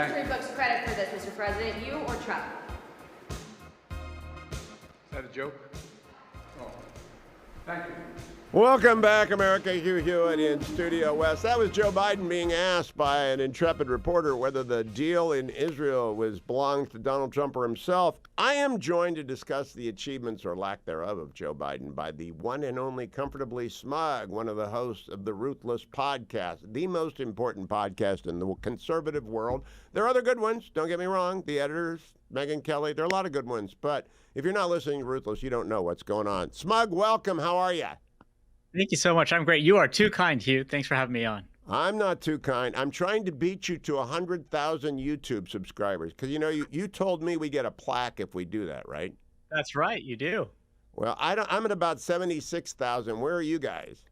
history books credit for this, Mr. President? You or Trump? Is that a joke? Oh, thank you. Welcome back, America. Hugh Hewitt in Studio West. That was Joe Biden being asked by an intrepid reporter whether the deal in Israel belongs to Donald Trump or himself. I am joined to discuss the achievements or lack thereof of Joe Biden by the one and only Comfortably Smug, one of the hosts of the Ruthless Podcast, the most important podcast in the conservative world. There are other good ones, don't get me wrong. The editors, Megyn Kelly, there are a lot of good ones. But if you're not listening to Ruthless, you don't know what's going on. Smug, welcome. How are you? Thank you so much. I'm great. You are too kind, Hugh. Thanks for having me on. I'm not too kind. I'm trying to beat you to 100,000 YouTube subscribers because, you told me we get a plaque if we do that, right? That's right. You do. Well, I'm at about 76,000. Where are you guys?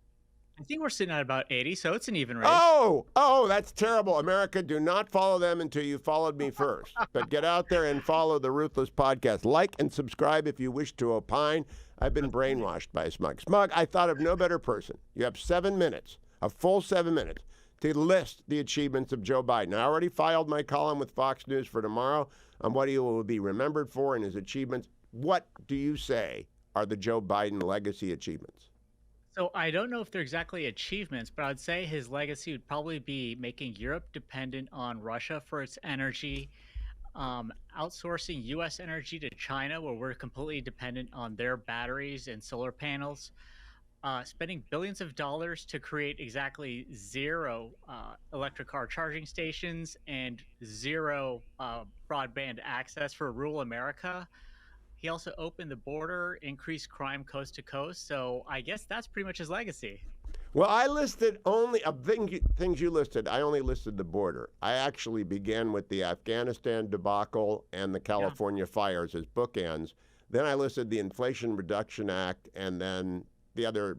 I think we're sitting at about 80, so it's an even race. Oh, that's terrible. America, do not follow them until you followed me first. But get out there and follow the Ruthless Podcast. Like and subscribe if you wish to opine. I've been brainwashed by Smug. Smug, I thought of no better person. You have 7 minutes, a full 7 minutes, to list the achievements of Joe Biden. I already filed my column with Fox News for tomorrow on what he will be remembered for and his achievements. What do you say are the Joe Biden legacy achievements? So I don't know if they're exactly achievements, but I'd say his legacy would probably be making Europe dependent on Russia for its energy, outsourcing U.S. energy to China, where we're completely dependent on their batteries and solar panels, spending billions of dollars to create exactly zero electric car charging stations and zero broadband access for rural America. He also opened the border, increased crime coast to coast. So I guess that's pretty much his legacy. Well, I listed only things you listed. I only listed the border. I actually began with the Afghanistan debacle and the California fires as bookends. Then I listed the Inflation Reduction Act and then the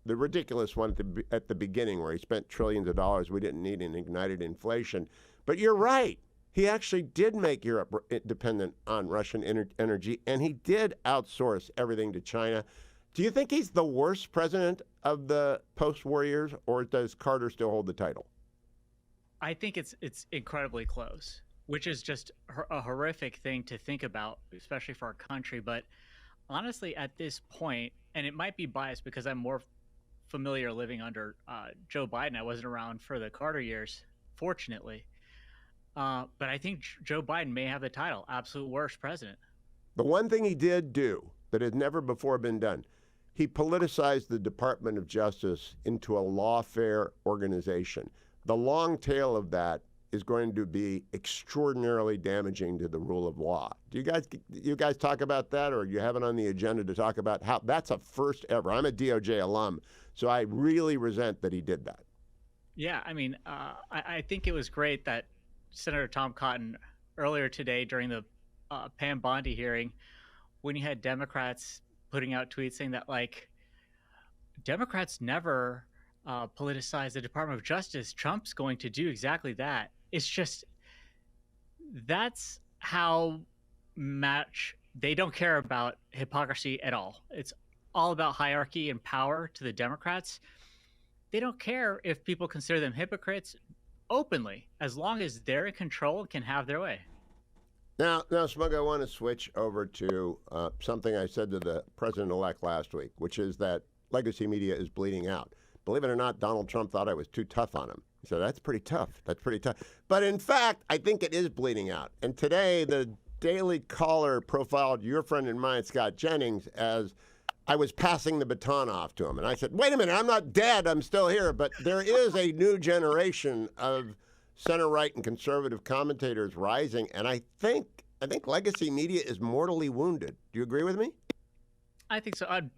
ridiculous one at the beginning where he spent trillions of dollars we didn't need and ignited inflation. But you're right. He actually did make Europe dependent on Russian energy, and he did outsource everything to China. Do you think he's the worst president of the post-war years, or does Carter still hold the title? I think it's incredibly close, which is just a horrific thing to think about, especially for our country. But honestly, at this point, and it might be biased because I'm more familiar living under Joe Biden. I wasn't around for the Carter years, fortunately. But I think Joe Biden may have the title, absolute worst president. The one thing he did do that had never before been done, he politicized the Department of Justice into a lawfare organization. The long tail of that is going to be extraordinarily damaging to the rule of law. Do you guys talk about that, or you have it on the agenda to talk about how that's a first ever? I'm a DOJ alum, so I really resent that he did that. Yeah, I mean, I think it was great that Senator Tom Cotton earlier today during the Pam Bondi hearing, when you had Democrats putting out tweets saying that, like, Democrats never politicize the Department of Justice. Trump's going to do exactly that. It's just, that's how much they don't care about hypocrisy at all. It's all about hierarchy and power to the Democrats. They don't care if people consider them hypocrites openly, as long as they're in control and can have their way. Now, Smug, I want to switch over to something I said to the president-elect last week, which is that legacy media is bleeding out. Believe it or not, Donald Trump thought I was too tough on him. He said, that's pretty tough. That's pretty tough. But in fact, I think it is bleeding out. And today, the Daily Caller profiled your friend and mine, Scott Jennings, as I was passing the baton off to him. And I said, wait a minute, I'm not dead. I'm still here. But there is a new generation of center-right and conservative commentators rising. And I think legacy media is mortally wounded. Do you agree with me? I think so. I'd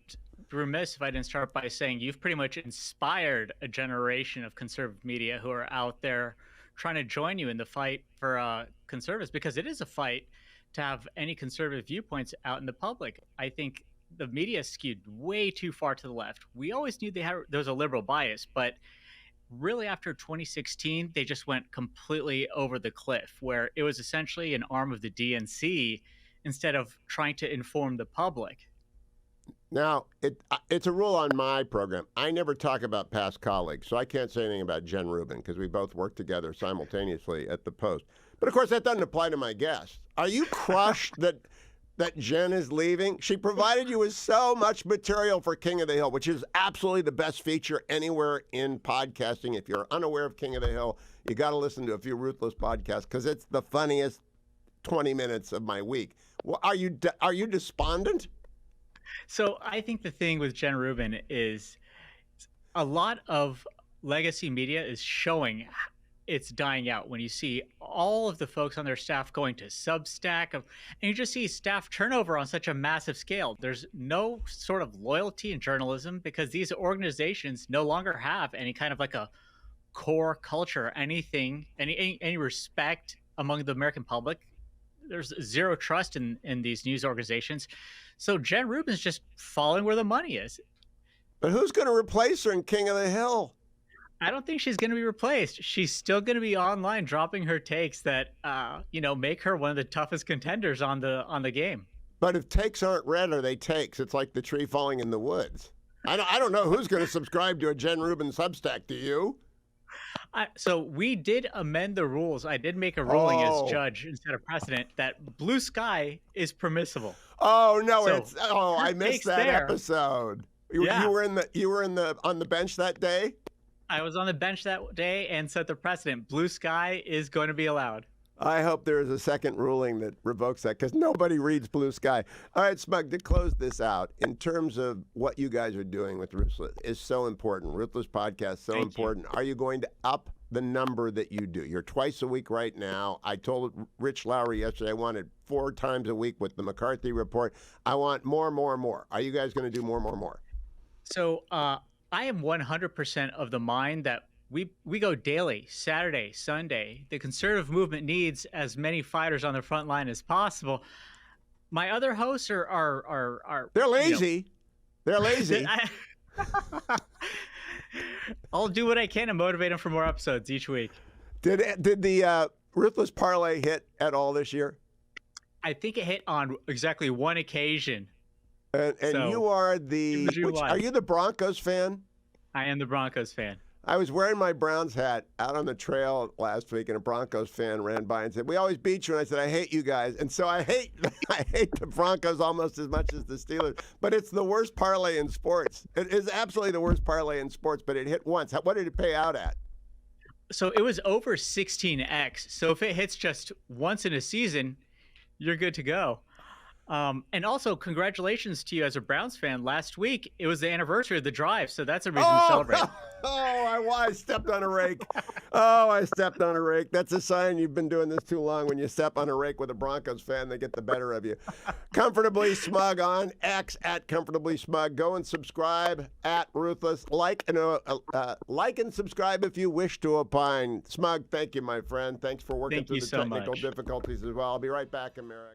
be remiss if I didn't start by saying you've pretty much inspired a generation of conservative media who are out there trying to join you in the fight for conservatives, because it is a fight to have any conservative viewpoints out in the public. I think the media skewed way too far to the left. We always knew there was a liberal bias, but really after 2016, they just went completely over the cliff, where it was essentially an arm of the DNC instead of trying to inform the public. Now, it's a rule on my program. I never talk about past colleagues, so I can't say anything about Jen Rubin because we both work together simultaneously at the Post. But of course, that doesn't apply to my guests. Are you crushed that Jen is leaving? She provided you with so much material for King of the Hill, which is absolutely the best feature anywhere in podcasting. If you're unaware of King of the Hill, you got to listen to a few Ruthless podcasts because it's the funniest 20 minutes of my week. Well, are you despondent? So I think the thing with Jen Rubin is a lot of legacy media is showing it's dying out when you see all of the folks on their staff going to Substack, and you just see staff turnover on such a massive scale. There's no sort of loyalty in journalism because these organizations no longer have any kind of like a core culture, anything, any respect among the American public. There's zero trust in these news organizations. So Jen Rubin's just following where the money is. But who's going to replace her in King of the Hill? I don't think she's going to be replaced. She's still going to be online dropping her takes that, make her one of the toughest contenders on the game. But if takes aren't read, are they takes? It's like the tree falling in the woods. I don't know who's going to subscribe to a Jen Rubin Substack. Do you? So we did amend the rules. I did make a ruling as judge instead of precedent that blue sky is permissible. Oh no! So, I missed that episode. You were on the bench that day. I was on the bench that day and set the precedent. Blue sky is going to be allowed. I hope there is a second ruling that revokes that because nobody reads Blue Sky. All right, Smug, to close this out, in terms of what you guys are doing with Ruthless is so important. Ruthless Podcast, so Thank important. you. Are you going to up the number that you do? You're twice a week right now. I told Rich Lowry yesterday I wanted 4 times a week with the McCarthy Report. I want more. Are you guys going to do more? So I am 100% of the mind that we go daily, Saturday, Sunday. The conservative movement needs as many fighters on the front line as possible. My other hosts are they're lazy. They're lazy. I'll do what I can to motivate them for more episodes each week. Did the Ruthless Parlay hit at all this year? I think it hit on exactly one occasion. And So, you are are you the Broncos fan? I am the Broncos fan. I was wearing my Browns hat out on the trail last week, and a Broncos fan ran by and said, "We always beat you." And I said, "I hate you guys." And so I hate the Broncos almost as much as the Steelers. But it's the worst parlay in sports. It is absolutely the worst parlay in sports. But it hit once. What did it pay out at? So it was over 16x. So if it hits just once in a season, you're good to go. And also, congratulations to you as a Browns fan. Last week, it was the anniversary of the drive, so that's a reason to celebrate. I stepped on a rake. I stepped on a rake. That's a sign you've been doing this too long. When you step on a rake with a Broncos fan, they get the better of you. Comfortably Smug on X at Comfortably Smug. Go and subscribe at Ruthless. Like and subscribe if you wish to opine. Smug, thank you, my friend. Thanks for working through the technical difficulties as well. I'll be right back, America.